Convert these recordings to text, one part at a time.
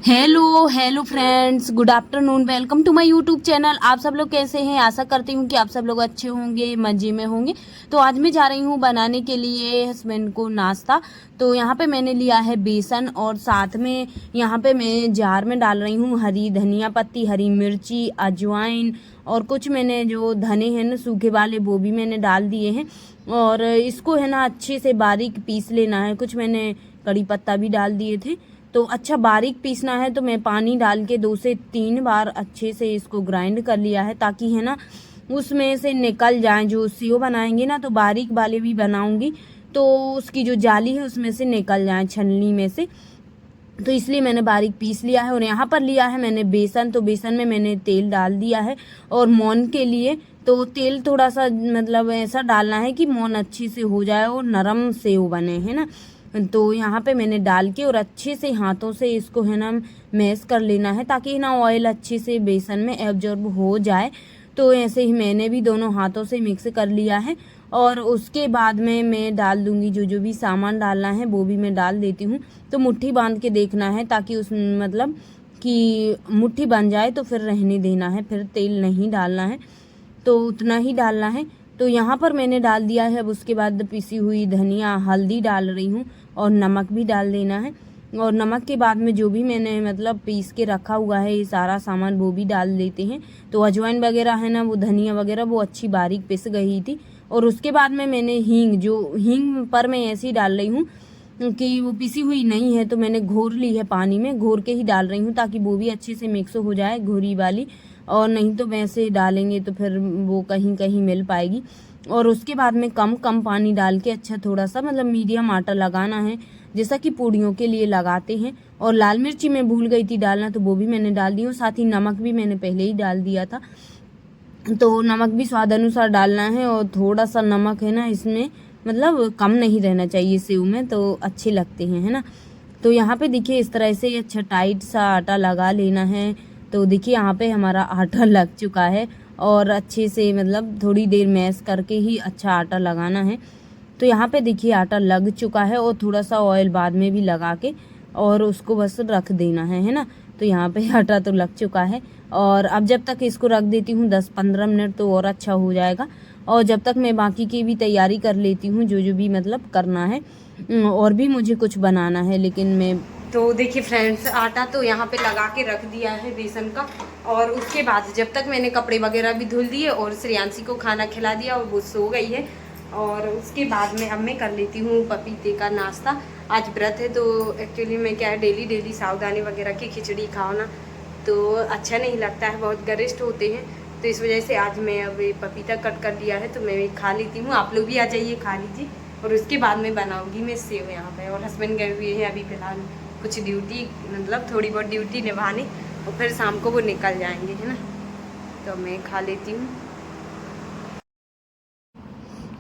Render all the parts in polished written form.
Hello friends, good afternoon. Welcome to my YouTube channel. आप सब लोग कैसे हैं? आशा करती हूँ कि आप सब लोग अच्छे होंगे, मज़े में होंगे। तो आज मैं जा रही हूँ बनाने के लिए हस्बैंड को नाश्ता। तो यहाँ पे मैंने लिया है बेसन और साथ में यहाँ पे मैं जार में डाल रही हूँ हरी धनिया पत्ती, हरी मिर्ची, अजवाइन और कुछ मैंने जो धने हैं ना सूखे वाले वो भी मैंने डाल दिए हैं। और इसको है ना अच्छे से बारीक पीस लेना है। कुछ मैंने कड़ी पत्ता भी डाल दिए थे। तो अच्छा बारीक पीसना है। तो मैं पानी डाल के 2 से 3 बार अच्छे से इसको ग्राइंड कर लिया है, ताकि है ना उसमें से निकल जाए। जो सेव बनाएंगे ना तो बारीक वाले भी बनाऊंगी तो उसकी जो जाली है उसमें से निकल जाए छलनी में से। तो इसलिए मैंने बारीक पीस लिया है। और यहाँ पर लिया है मैंने बेसन। तो बेसन में मैंने तेल डाल दिया है। और मोन के लिए तो तेल थोड़ा सा मतलब ऐसा डालना है कि मोन अच्छी से हो जाए और नरम सेव बने, है ना। तो यहाँ पे मैंने डाल के और अच्छे से हाथों से इसको है ना मैश कर लेना है, ताकि है ना ऑयल अच्छे से बेसन में एब्जॉर्ब हो जाए। तो ऐसे ही मैंने भी दोनों हाथों से मिक्स कर लिया है। और उसके बाद में मैं डाल दूंगी जो भी सामान डालना है वो भी मैं डाल देती हूँ। तो मुट्ठी बांध के देखना है, ताकि उस मतलब कि मुट्ठी बन जाए तो फिर रहने देना है, फिर तेल नहीं डालना है। तो उतना ही डालना है। तो यहाँ पर मैंने डाल दिया है। अब उसके बाद पिसी हुई धनिया, हल्दी डाल रही हूँ और नमक भी डाल देना है। और नमक के बाद में जो भी मैंने मतलब पीस के रखा हुआ है ये सारा सामान वो भी डाल देते हैं। तो अजवाइन वगैरह है ना, वो धनिया वगैरह वो अच्छी बारीक पिस गई थी। और उसके बाद में मैंने हींग पर मैं ऐसे ही डाल रही हूँ कि वो पिसी हुई नहीं है। तो मैंने घोर ली है, पानी में घोर के ही डाल रही हूँ, ताकि वो भी अच्छे से मिक्स हो जाए घोरी वाली। और नहीं तो वैसे डालेंगे तो फिर वो कहीं कहीं मिल पाएगी। और उसके बाद में कम कम पानी डाल के अच्छा थोड़ा सा मतलब मीडियम आटा लगाना है, जैसा कि पूड़ियों के लिए लगाते हैं। और लाल मिर्ची मैं भूल गई थी डालना, तो वो भी मैंने डाल दी। और साथ ही नमक भी मैंने पहले ही डाल दिया था। तो नमक भी स्वाद अनुसार डालना है। और थोड़ा सा नमक है ना इसमें मतलब कम नहीं रहना चाहिए सेव में, तो अच्छे लगते हैं, है ना। तो यहाँ पे देखिए इस तरह से अच्छा टाइट सा आटा लगा लेना है। तो देखिए यहाँ पे हमारा आटा लग चुका है। और अच्छे से मतलब थोड़ी देर मैश करके ही अच्छा आटा लगाना है। तो यहाँ पे देखिए आटा लग चुका है। और थोड़ा सा ऑयल बाद में भी लगा के और उसको बस रख देना है ना। तो यहाँ पे आटा तो लग चुका है। और अब जब तक इसको रख देती हूँ 10-15 मिनट, तो और अच्छा हो जाएगा। और जब तक मैं बाकी की भी तैयारी कर लेती हूँ, जो भी मतलब करना है। और भी मुझे कुछ बनाना है, लेकिन मैं तो देखिए फ्रेंड्स आटा तो यहाँ पे लगा के रख दिया है बेसन का। और उसके बाद जब तक मैंने कपड़े वगैरह भी धुल दिए और श्रेयांशी को खाना खिला दिया और वो सो गई है। और उसके बाद में अब मैं कर लेती हूँ पपीते का नाश्ता। आज व्रत है, तो एक्चुअली मैं क्या है डेली सावधानी वगैरह की खिचड़ी खाओ ना तो अच्छा नहीं लगता है, बहुत गरिष्ठ होते हैं। तो इस वजह से आज मैं अब पपीता कट कर लिया है, तो मैं खा लेती हूँ। आप लोग भी आ जाइए, खा लीजिए। और उसके बाद में बनाऊंगी मैं सेव यहाँ पे। और हस्बैंड गए हुए हैं अभी फ़िलहाल कुछ ड्यूटी, मतलब थोड़ी बहुत ड्यूटी निभाने, और फिर शाम को वो निकल जाएंगे, है ना। तो मैं खा लेती हूँ।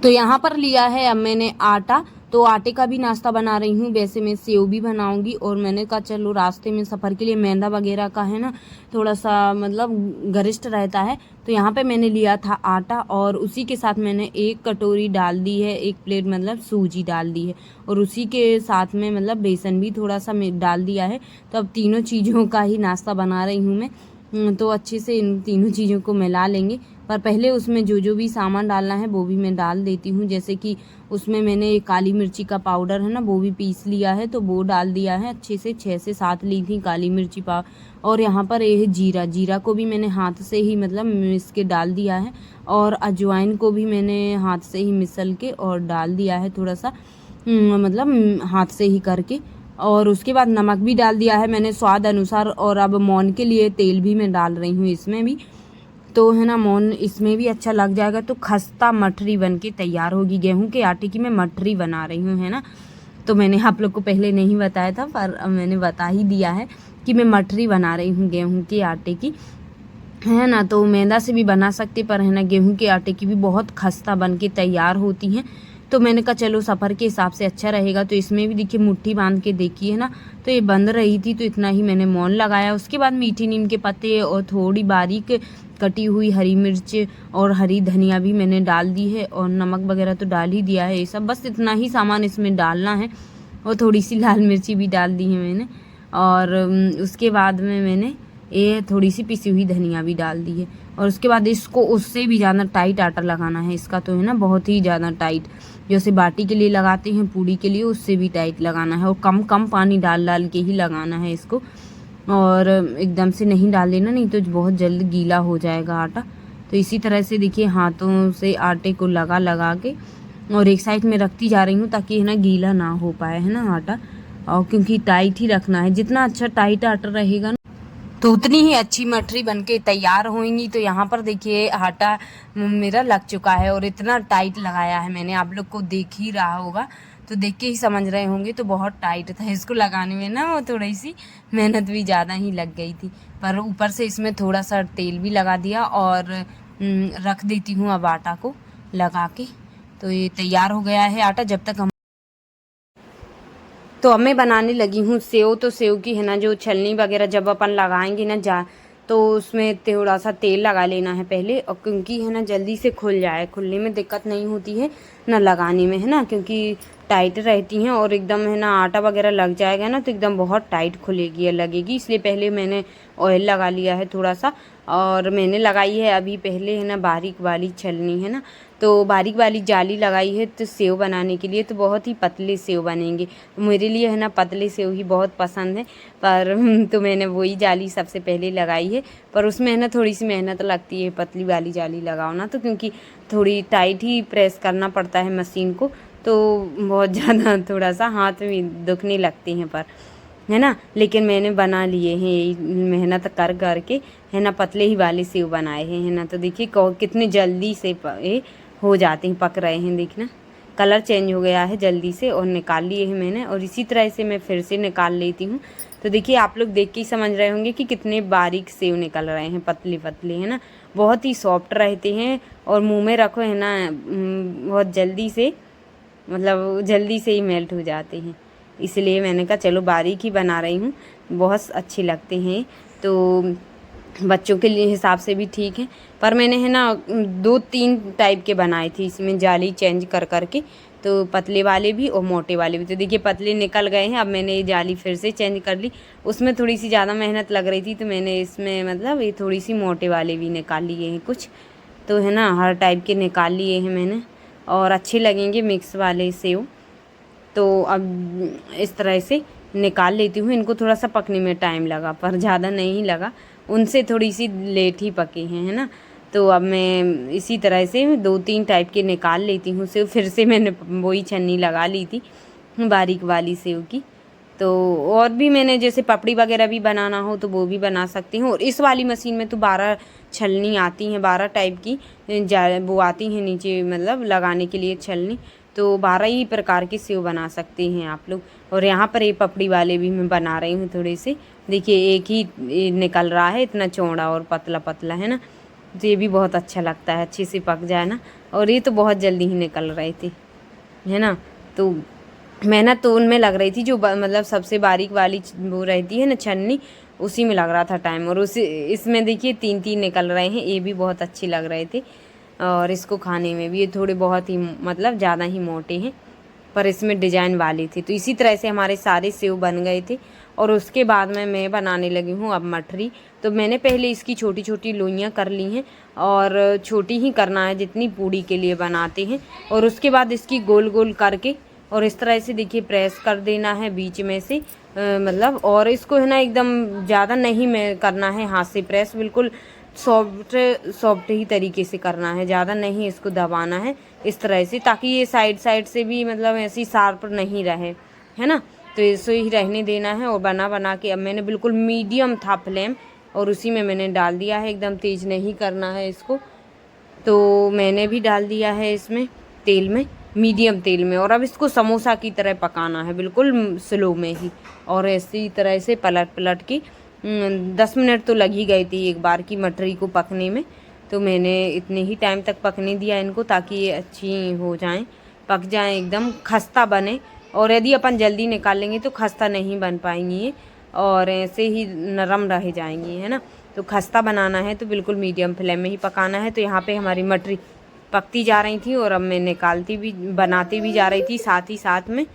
तो यहाँ पर लिया है अब मैंने आटा। तो आटे का भी नाश्ता बना रही हूँ। वैसे मैं सेव भी बनाऊंगी। और मैंने कहा चलो रास्ते में सफ़र के लिए मैदा वगैरह का है ना थोड़ा सा मतलब गरिष्ठ रहता है। तो यहाँ पे मैंने लिया था आटा, और उसी के साथ मैंने 1 कटोरी डाल दी है, 1 प्लेट मतलब सूजी डाल दी है। और उसी के साथ में मतलब बेसन भी थोड़ा सा डाल दिया है। तो अब तीनों चीज़ों का ही नाश्ता बना रही हूँ मैं। तो अच्छे से इन तीनों चीज़ों को मिला लेंगे। पर पहले उसमें जो भी सामान डालना है वो भी मैं डाल देती हूँ। जैसे कि उसमें मैंने काली मिर्ची का पाउडर है ना वो भी पीस लिया है, तो वो डाल दिया है अच्छे से। 6 से 7 ली थी काली मिर्ची और यहाँ पर ये जीरा को भी मैंने हाथ से ही मतलब मिस के डाल दिया है। और अजवाइन को भी मैंने हाथ से ही मिसल के और डाल दिया है थोड़ा सा मतलब हाथ से ही करके। और उसके बाद नमक भी डाल दिया है मैंने स्वाद अनुसार। और अब मोन के लिए तेल भी मैं डाल रही हूँ इसमें भी, तो है ना मोन इसमें भी अच्छा लग जाएगा। तो खस्ता मठरी बन के तैयार होगी। गेहूं के आटे की मैं मठरी बना रही हूँ, है ना। तो मैंने आप लोग को पहले नहीं बताया था, पर मैंने बता ही दिया है कि मैं मठरी बना रही हूँ गेहूं के आटे की, है ना। तो मैदा से भी बना सकते, पर है ना गेहूं के आटे की भी बहुत खस्ता बन के तैयार होती हैं। तो मैंने कहा चलो सफ़र के हिसाब से अच्छा रहेगा। तो इसमें भी देखिए मुट्ठी बांध के देखी है ना, तो ये बंद रही थी, तो इतना ही मैंने मौन लगाया। उसके बाद मीठी नीम के पत्ते और थोड़ी बारीक कटी हुई हरी मिर्च और हरी धनिया भी मैंने डाल दी है। और नमक वगैरह तो डाल ही दिया है, ये सब बस इतना ही सामान इसमें डालना है। और थोड़ी सी लाल मिर्ची भी डाल दी है मैंने। और उसके बाद में मैंने ये थोड़ी सी पिसी हुई धनिया भी डाल दी है। और उसके बाद इसको उससे भी ज़्यादा टाइट आटा लगाना है इसका, तो है ना बहुत ही ज़्यादा टाइट, जैसे बाटी के लिए लगाते हैं पूड़ी के लिए उससे भी टाइट लगाना है। और कम कम पानी डाल डाल के ही लगाना है इसको, और एकदम से नहीं डाल देना, नहीं तो बहुत जल्द गीला हो जाएगा आटा। तो इसी तरह से देखिए हाथों से आटे को लगा लगा के और एक साइड में रखती जा रही हूँ ताकि है ना गीला ना हो पाए, है ना आटा। और क्योंकि टाइट ही रखना है, जितना अच्छा टाइट आटा रहेगा तो उतनी ही अच्छी मठरी बनके तैयार होंगी। तो यहाँ पर देखिए आटा मेरा लग चुका है और इतना टाइट लगाया है मैंने, आप लोग को देख ही रहा होगा तो देख के ही समझ रहे होंगे। तो बहुत टाइट था, इसको लगाने में ना वो थोड़ी सी मेहनत भी ज़्यादा ही लग गई थी। पर ऊपर से इसमें थोड़ा सा तेल भी लगा दिया और रख देती हूँ अब आटा को लगा के। तो ये तैयार हो गया है आटा। जब तक हम तो अब मैं बनाने लगी हूँ सेव। तो सेव की है ना जो छलनी वगैरह जब अपन लगाएंगे ना तो उसमें थोड़ा सा तेल लगा लेना है पहले, और क्योंकि है ना जल्दी से खुल जाए, खुलने में दिक्कत नहीं होती है ना लगाने में, है ना, क्योंकि टाइट रहती हैं और एकदम है ना आटा वगैरह लग जाएगा ना तो एकदम बहुत टाइट खुलेगी या लगेगी। इसलिए पहले मैंने ऑयल लगा लिया है थोड़ा सा, और मैंने लगाई है अभी पहले है ना बारीक वाली छलनी, है ना, तो बारीक वाली जाली लगाई है तो सेव बनाने के लिए। तो बहुत ही पतले सेव बनेंगे, मेरे लिए है ना पतले सेव ही बहुत पसंद है। पर तो मैंने वही जाली सबसे पहले लगाई है, पर उसमें है ना थोड़ी सी मेहनत लगती है पतली वाली जाली लगाओ ना, तो क्योंकि थोड़ी टाइट ही प्रेस करना पड़ता है मशीन को, तो बहुत ज़्यादा थोड़ा सा हाथ में दुखने लगते हैं, पर है ना। लेकिन मैंने बना लिए हैं यही मेहनत कर कर के, है ना, पतले ही वाले सेव बनाए हैं, है ना। तो देखिए कितने जल्दी से ये हो जाते हैं, पक रहे हैं, देखना कलर चेंज हो गया है जल्दी से, और निकाल लिए हैं मैंने। और इसी तरह से मैं फिर से निकाल लेती हूँ। तो देखिए आप लोग देख के ही समझ रहे होंगे कि कितने बारीक सेव निकल रहे हैं, पतले पतले, है ना, बहुत ही सॉफ्ट रहते हैं। और मुँह में रखो है ना बहुत जल्दी से, मतलब जल्दी से ही मेल्ट हो जाते हैं। इसलिए मैंने कहा चलो बारीक ही बना रही हूँ, बहुत अच्छे लगते हैं। तो बच्चों के लिए हिसाब से भी ठीक है। पर मैंने है ना 2-3 टाइप के बनाए थे, इसमें जाली चेंज कर कर के, तो पतले वाले भी और मोटे वाले भी। तो देखिए पतले निकल गए हैं, अब मैंने ये जाली फिर से चेंज कर ली। उसमें थोड़ी सी ज़्यादा मेहनत लग रही थी तो मैंने इसमें मतलब ये थोड़ी सी मोटे वाले भी निकाल लिए हैं कुछ, तो है ना हर टाइप के निकाल लिए हैं मैंने, और अच्छे लगेंगे मिक्स वाले सेव। तो अब इस तरह से निकाल लेती हूँ। इनको थोड़ा सा पकने में टाइम लगा, पर ज़्यादा नहीं लगा, उनसे थोड़ी सी लेट ही पके हैं, है ना। तो अब मैं इसी तरह से 2-3 टाइप के निकाल लेती हूँ सेव। फिर से मैंने वही छन्नी लगा ली थी बारीक वाली सेव की। तो और भी मैंने जैसे पपड़ी वगैरह भी बनाना हो तो वो भी बना सकती हूँ। और इस वाली मशीन में तो 12 छलनी आती हैं, 12 टाइप की वो आती हैं नीचे, मतलब लगाने के लिए छलनी। तो 12 ही प्रकार के सेव बना सकते हैं आप लोग। और यहाँ पर ये पपड़ी वाले भी मैं बना रही हूँ थोड़े से, देखिए एक ही निकल रहा है इतना चौड़ा और पतला पतला, है ना। तो ये भी बहुत अच्छा लगता है, अच्छे से पक जाए ना। और ये तो बहुत जल्दी ही निकल रहे थे, है ना। तो मेहनत तो उनमें लग रही थी जो मतलब सबसे बारीक वाली वो रहती है ना छन्नी, उसी में लग रहा था टाइम। और उसी इसमें देखिए 3-3 निकल रहे हैं, ये भी बहुत अच्छे लग रहे थे। और इसको खाने में भी ये थोड़े बहुत ही मतलब ज़्यादा ही मोटे हैं, पर इसमें डिजाइन वाले थे। तो इसी तरह से हमारे सारे सेव बन गए थे। और उसके बाद में मैं बनाने लगी हूँ अब मठरी। तो मैंने पहले इसकी छोटी छोटी लोइयाँ कर ली हैं, और छोटी ही करना है जितनी पूड़ी के लिए बनाते हैं। और उसके बाद इसकी गोल गोल करके और इस तरह से देखिए प्रेस कर देना है बीच में से, मतलब। और इसको है ना एकदम ज़्यादा नहीं में करना है हाथ से प्रेस, बिल्कुल सॉफ्ट सॉफ्ट ही तरीके से करना है, ज़्यादा नहीं इसको दबाना है इस तरह से, ताकि ये साइड साइड से भी मतलब ऐसी शार्प नहीं रहे, है ना। तो ऐसे ही रहने देना है। और बना बना के अब मैंने बिल्कुल मीडियम था फ्लेम, और उसी में मैंने डाल दिया है, एकदम तेज़ नहीं करना है इसको। तो मैंने भी डाल दिया है इसमें तेल में, मीडियम तेल में। और अब इसको समोसा की तरह पकाना है बिल्कुल स्लो में ही, और इसी तरह से पलट पलट के 10 मिनट तो लग ही गई थी एक बार की मटरी को पकने में। तो मैंने इतने ही टाइम तक पकने दिया इनको, ताकि ये अच्छी हो जाएं, पक जाएं, एकदम खस्ता बने। और यदि अपन जल्दी निकालेंगे तो खस्ता नहीं बन पाएंगी ये, और ऐसे ही नरम रह जाएंगी, है ना। तो खस्ता बनाना है तो बिल्कुल मीडियम फ्लेम में ही पकाना है। तो यहाँ पे हमारी मटरी पकती जा रही थी, और अब मैं निकालती भी बनाती भी जा रही थी साथ ही साथ में।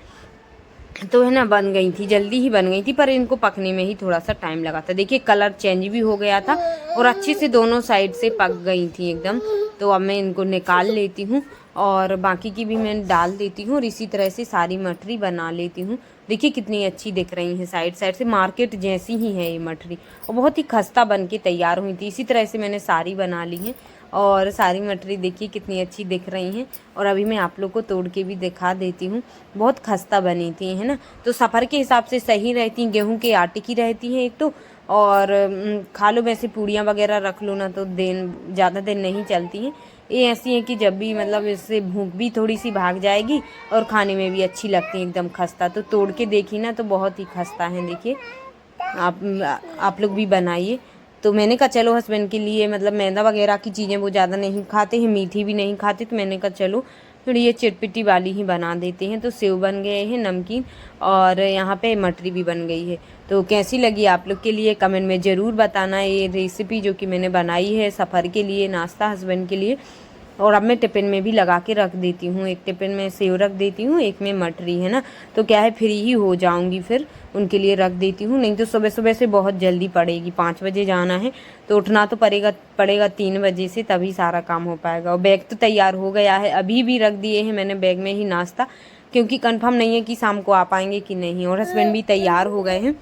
तो है ना बन गई थी, जल्दी ही बन गई थी, पर इनको पकने में ही थोड़ा सा टाइम लगा था। देखिए कलर चेंज भी हो गया था और अच्छे से दोनों साइड से पक गई थी एकदम। तो अब मैं इनको निकाल लेती हूँ और बाकी की भी मैं डाल देती हूँ और इसी तरह से सारी मठरी बना लेती हूँ। देखिए कितनी अच्छी दिख रही है, साइड साइड से मार्केट जैसी ही है ये मठरी और बहुत ही खस्ता बन के तैयार हुई थी। इसी तरह से मैंने सारी बना ली है और सारी मटरी देखिए कितनी अच्छी दिख रही हैं। और अभी मैं आप लोग को तोड़ के भी दिखा देती हूँ, बहुत खस्ता बनी थी, है ना। तो सफ़र के हिसाब से सही रहती, गेहूं के आटे की रहती हैं एक तो, और खा लो वैसे पूड़ियाँ वगैरह रख लो ना तो दिन ज़्यादा दिन नहीं चलती हैं। ये ऐसी हैं कि जब भी मतलब इससे भूख भी थोड़ी सी भाग जाएगी और खाने में भी अच्छी लगती है एकदम खस्ता। तो तोड़ के देखी ना तो बहुत ही खस्ता है। देखिए आप लोग भी बनाइए। तो मैंने कहा चलो हस्बैंड के लिए मतलब मैदा वगैरह की चीज़ें वो ज़्यादा नहीं खाते हैं, मीठी भी नहीं खाते, तो मैंने कहा चलो थोड़ी ये चटपटी वाली ही बना देते हैं। तो सेव बन गए हैं नमकीन और यहाँ पे मटरी भी बन गई है। तो कैसी लगी आप लोग के लिए कमेंट में ज़रूर बताना ये रेसिपी जो कि मैंने बनाई है सफ़र के लिए, नाश्ता हस्बैंड के लिए। और अब मैं टिफ़िन में भी लगा के रख देती हूँ, एक टिफ़िन में सेव रख देती हूँ, एक में मटरी, है ना। तो क्या है फ्री ही हो जाऊँगी, फिर उनके लिए रख देती हूँ। नहीं तो सुबह सुबह से बहुत जल्दी पड़ेगी, 5 बजे जाना है तो उठना तो पड़ेगा 3 बजे से, तभी सारा काम हो पाएगा। और बैग तो तैयार हो गया है, अभी भी रख दिए हैं मैंने बैग में ही नाश्ता, क्योंकि कंफर्म नहीं है कि शाम को आ पाएंगे कि नहीं। और हस्बैंड भी तैयार हो गए हैं।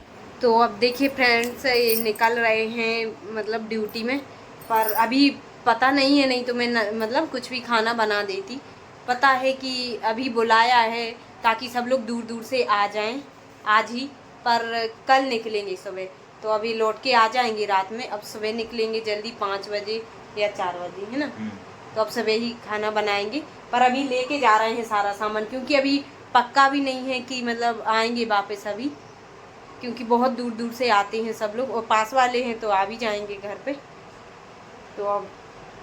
तो अब देखिए फ्रेंड्स ये निकल रहे हैं मतलब ड्यूटी में, पर अभी पता नहीं है, नहीं तो मैं मतलब कुछ भी खाना बना देती। पता है कि अभी बुलाया है ताकि सब लोग दूर दूर से आ जाएं आज ही, पर कल निकलेंगे सुबह। तो अभी लौट के आ जाएंगे रात में, अब सुबह निकलेंगे जल्दी 5 बजे या 4 बजे, है ना। तो अब सुबह ही खाना बनाएंगे, पर अभी लेके जा रहे हैं सारा सामान, क्योंकि अभी पक्का भी नहीं है कि मतलब आएंगे वापस अभी, क्योंकि बहुत दूर दूर से आते हैं सब लोग और पास वाले हैं तो आ भी जाएंगे घर पे। तो अब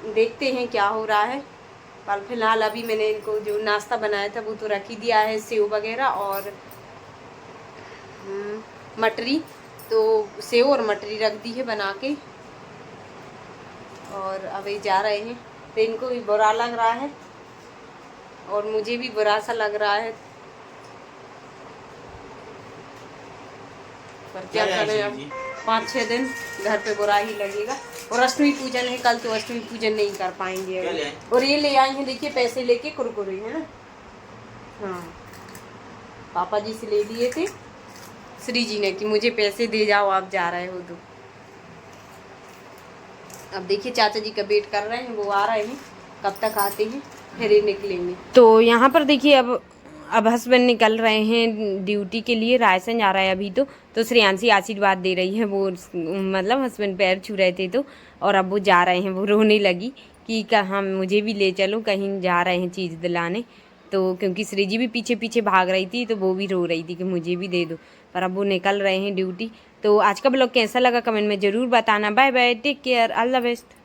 देखते हैं क्या हो रहा है। पर फिलहाल अभी मैंने इनको जो नाश्ता बनाया था वो तो रख ही दिया है, सेव वगैरह और मटरी। तो सेव और मटरी रख दी है बना के और अभी जा रहे हैं। तो इनको भी बुरा लग रहा है और मुझे भी बुरा सा लग रहा है, पर क्या करें अब 5-6 दिन घर पे बुरा ही लगेगा। और अष्टमी पूजन है कल, तो अष्टमी पूजन नहीं कर पाएंगे अभी। और ये ले आए हैं देखिए पैसे लेके कुरकुरे, है ना। हाँ पापा जी से ले लिए थे श्री जी ने कि मुझे पैसे दे जाओ आप जा रहे हो तो। अब देखिए चाचा जी का वेट कर रहे हैं, वो आ रहे हैं, कब तक आते हैं फिर ये निकलेंगे। तो यहाँ पर देखिए अब हस्बैंड निकल रहे हैं ड्यूटी के लिए, रायसन जा रहा है अभी तो श्रेयांशी आशीर्वाद दे रही है, वो मतलब हस्बैंड पैर छू रहे थे तो, और अब वो जा रहे हैं, वो रोने लगी कि कहाँ मुझे भी ले चलो, कहीं जा रहे हैं चीज़ दिलाने। तो क्योंकि श्री जी भी पीछे पीछे भाग रही थी तो वो भी रो रही थी कि मुझे भी दे दो, पर अब वो निकल रहे हैं ड्यूटी। तो आज का ब्लॉग कैसा लगा कमेंट में ज़रूर बताना। Bye bye, take care, all the best.